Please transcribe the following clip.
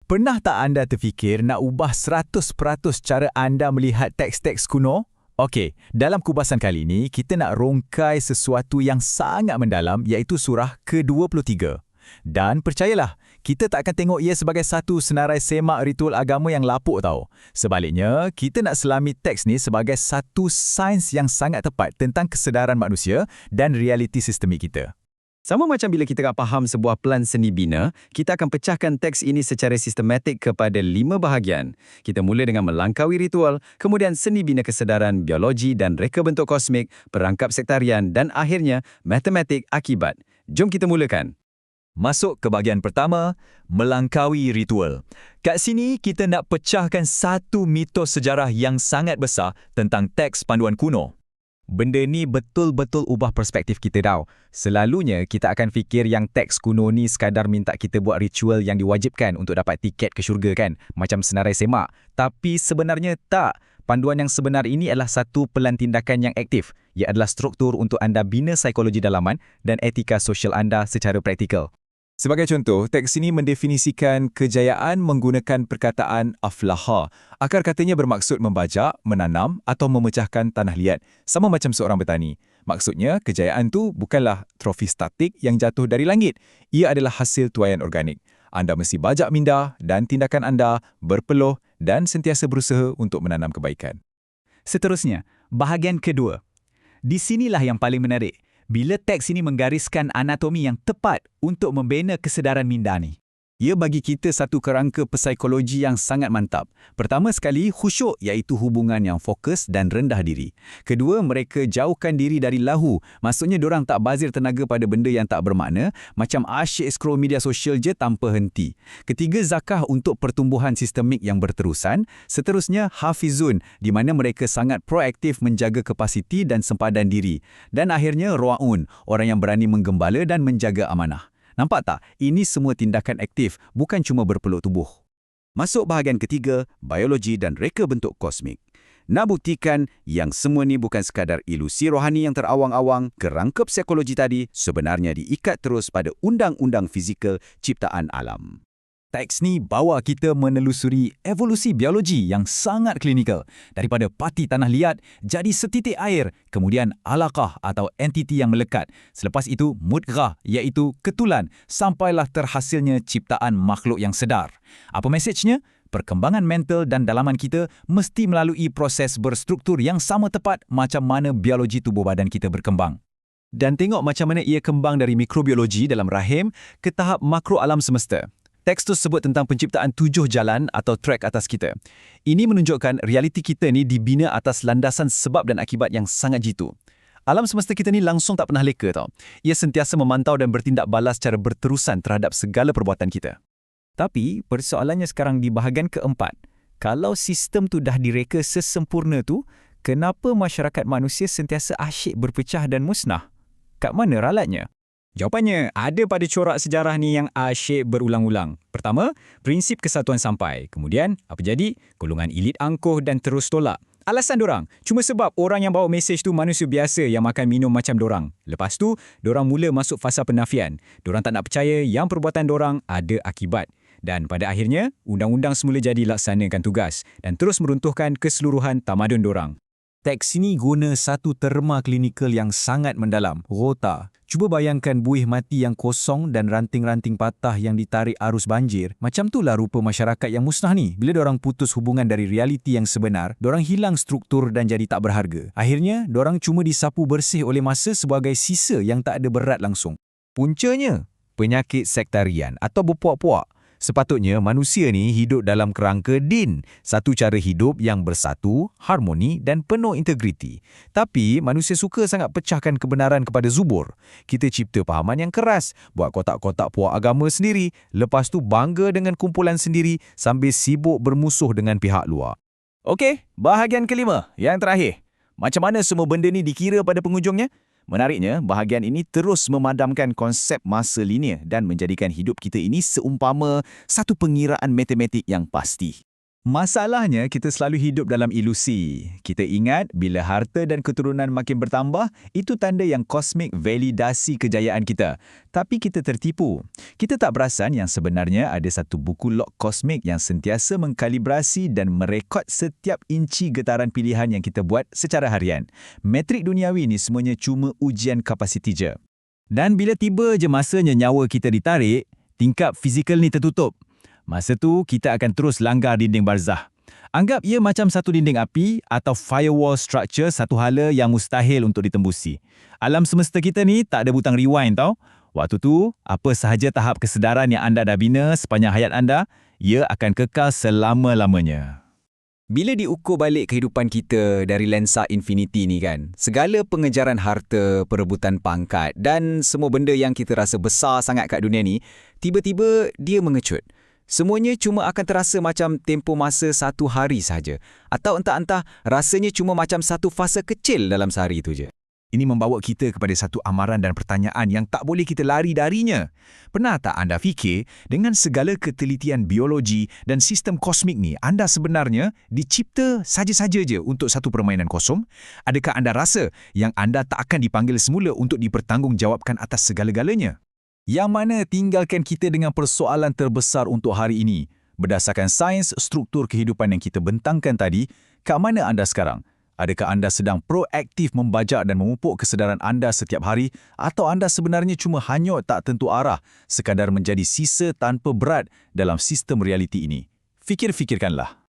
Pernah tak anda terfikir nak ubah 100% cara anda melihat teks-teks kuno? Okey, dalam kupasan kali ini, kita nak rongkai sesuatu yang sangat mendalam iaitu surah ke-23. Dan percayalah, kita tak akan tengok ia sebagai satu senarai semak ritual agama yang lapuk tau. Sebaliknya, kita nak selami teks ni sebagai satu sains yang sangat tepat tentang kesedaran manusia dan realiti sistemik kita. Sama macam bila kita nak faham sebuah pelan seni bina, kita akan pecahkan teks ini secara sistematik kepada 5 bahagian. Kita mula dengan melangkaui ritual, kemudian seni bina kesedaran, biologi dan reka bentuk kosmik, perangkap sektarian dan akhirnya matematik akibat. Jom kita mulakan. Masuk ke bahagian pertama, melangkaui ritual. Kat sini, kita nak pecahkan satu mitos sejarah yang sangat besar tentang teks panduan kuno. Benda ni betul-betul ubah perspektif kita tau. Selalunya kita akan fikir yang teks kuno ni sekadar minta kita buat ritual yang diwajibkan untuk dapat tiket ke syurga kan, macam senarai semak. Tapi sebenarnya tak. Panduan yang sebenar ini adalah satu pelan tindakan yang aktif. Ia adalah struktur untuk anda bina psikologi dalaman dan etika sosial anda secara praktikal. Sebagai contoh, teks ini mendefinisikan kejayaan menggunakan perkataan aflaha. Akar katanya bermaksud membajak, menanam atau memecahkan tanah liat, sama macam seorang petani. Maksudnya, kejayaan tu bukanlah trofi statik yang jatuh dari langit. Ia adalah hasil tuaian organik. Anda mesti bajak minda dan tindakan anda berpeluh dan sentiasa berusaha untuk menanam kebaikan. Seterusnya, bahagian kedua. Di sinilah yang paling menarik. Bila teks ini menggariskan anatomi yang tepat untuk membina kesedaran minda ni. Ia bagi kita satu kerangka psikologi yang sangat mantap. Pertama sekali, khusyuk iaitu hubungan yang fokus dan rendah diri. Kedua, mereka jauhkan diri dari lahu. Maksudnya diorang tak bazir tenaga pada benda yang tak bermakna, macam asyik scroll media sosial je tanpa henti. Ketiga, zakah untuk pertumbuhan sistemik yang berterusan. Seterusnya, hafizun, di mana mereka sangat proaktif menjaga kapasiti dan sempadan diri. Dan akhirnya, rua'un, orang yang berani menggembala dan menjaga amanah. Nampak tak? Ini semua tindakan aktif, bukan cuma berpeluk tubuh. Masuk bahagian ketiga, biologi dan reka bentuk kosmik. Nak buktikan yang semua ni bukan sekadar ilusi rohani yang terawang-awang, kerangka psikologi tadi sebenarnya diikat terus pada undang-undang fizikal ciptaan alam. Teks ni bawa kita menelusuri evolusi biologi yang sangat klinikal. Daripada parti tanah liat jadi setitik air, kemudian alaqah atau entiti yang melekat. Selepas itu mudghah iaitu ketulan, sampailah terhasilnya ciptaan makhluk yang sedar. Apa mesejnya? Perkembangan mental dan dalaman kita mesti melalui proses berstruktur yang sama tepat macam mana biologi tubuh badan kita berkembang. Dan tengok macam mana ia kembang dari mikrobiologi dalam rahim ke tahap makro alam semesta. Teks tu sebut tentang penciptaan 7 jalan atau track atas kita. Ini menunjukkan realiti kita ni dibina atas landasan sebab dan akibat yang sangat jitu. Alam semesta kita ni langsung tak pernah leka tau. Ia sentiasa memantau dan bertindak balas secara berterusan terhadap segala perbuatan kita. Tapi persoalannya sekarang di bahagian keempat. Kalau sistem tu dah direka sesempurna tu, kenapa masyarakat manusia sentiasa asyik berpecah dan musnah? Kat mana ralatnya? Jawapannya ada pada corak sejarah ni yang asyik berulang-ulang. Pertama, prinsip kesatuan sampai. Kemudian, apa jadi? Golongan elit angkuh dan terus tolak. Alasan dorang, cuma sebab orang yang bawa mesej tu manusia biasa yang makan minum macam dorang. Lepas tu, dorang mula masuk fasa penafian. Dorang tak nak percaya yang perbuatan dorang ada akibat. Dan pada akhirnya, undang-undang semula jadi laksanakan tugas dan terus meruntuhkan keseluruhan tamadun dorang. Teks ini guna satu terma klinikal yang sangat mendalam, rota. Cuba bayangkan buih mati yang kosong dan ranting-ranting patah yang ditarik arus banjir. Macam itulah rupa masyarakat yang musnah ni. Bila dorang putus hubungan dari realiti yang sebenar, dorang hilang struktur dan jadi tak berharga. Akhirnya, dorang cuma disapu bersih oleh masa sebagai sisa yang tak ada berat langsung. Puncanya, penyakit sektarian atau berpuak-puak. Sepatutnya manusia ni hidup dalam kerangka din, satu cara hidup yang bersatu, harmoni dan penuh integriti. Tapi manusia suka sangat pecahkan kebenaran kepada zubur. Kita cipta fahaman yang keras, buat kotak-kotak puak agama sendiri, lepas tu bangga dengan kumpulan sendiri sambil sibuk bermusuh dengan pihak luar. Okey, bahagian kelima, yang terakhir. Macam mana semua benda ni dikira pada penghujungnya? Menariknya, bahagian ini terus memadamkan konsep masa linear dan menjadikan hidup kita ini seumpama satu pengiraan matematik yang pasti. Masalahnya, kita selalu hidup dalam ilusi. Kita ingat bila harta dan keturunan makin bertambah, itu tanda yang kosmik validasi kejayaan kita. Tapi kita tertipu. Kita tak perasan yang sebenarnya ada satu buku log kosmik yang sentiasa mengkalibrasi dan merekod setiap inci getaran pilihan yang kita buat secara harian. Metrik duniawi ni semuanya cuma ujian kapasiti je. Dan bila tiba je masanya nyawa kita ditarik, tingkap fizikal ni tertutup. Masa tu, kita akan terus langgar dinding barzah. Anggap ia macam satu dinding api atau firewall structure, satu hala yang mustahil untuk ditembusi. Alam semesta kita ni tak ada butang rewind tau. Waktu tu, apa sahaja tahap kesedaran yang anda dah bina sepanjang hayat anda, ia akan kekal selama-lamanya. Bila diukur balik kehidupan kita dari lensa infinity ni kan, segala pengejaran harta, perebutan pangkat dan semua benda yang kita rasa besar sangat kat dunia ni, tiba-tiba dia mengecut. Semuanya cuma akan terasa macam tempoh masa satu hari sahaja. Atau entah-entah rasanya cuma macam satu fasa kecil dalam sehari itu je. Ini membawa kita kepada satu amaran dan pertanyaan yang tak boleh kita lari darinya. Pernah tak anda fikir, dengan segala ketelitian biologi dan sistem kosmik ni, anda sebenarnya dicipta saja-saja je untuk satu permainan kosong? Adakah anda rasa yang anda tak akan dipanggil semula untuk dipertanggungjawabkan atas segala-galanya? Yang mana tinggalkan kita dengan persoalan terbesar untuk hari ini. Berdasarkan sains struktur kehidupan yang kita bentangkan tadi, kat mana anda sekarang? Adakah anda sedang proaktif membajak dan memupuk kesedaran anda setiap hari atau anda sebenarnya cuma hanyut tak tentu arah sekadar menjadi sisa tanpa berat dalam sistem realiti ini? Fikir-fikirkanlah.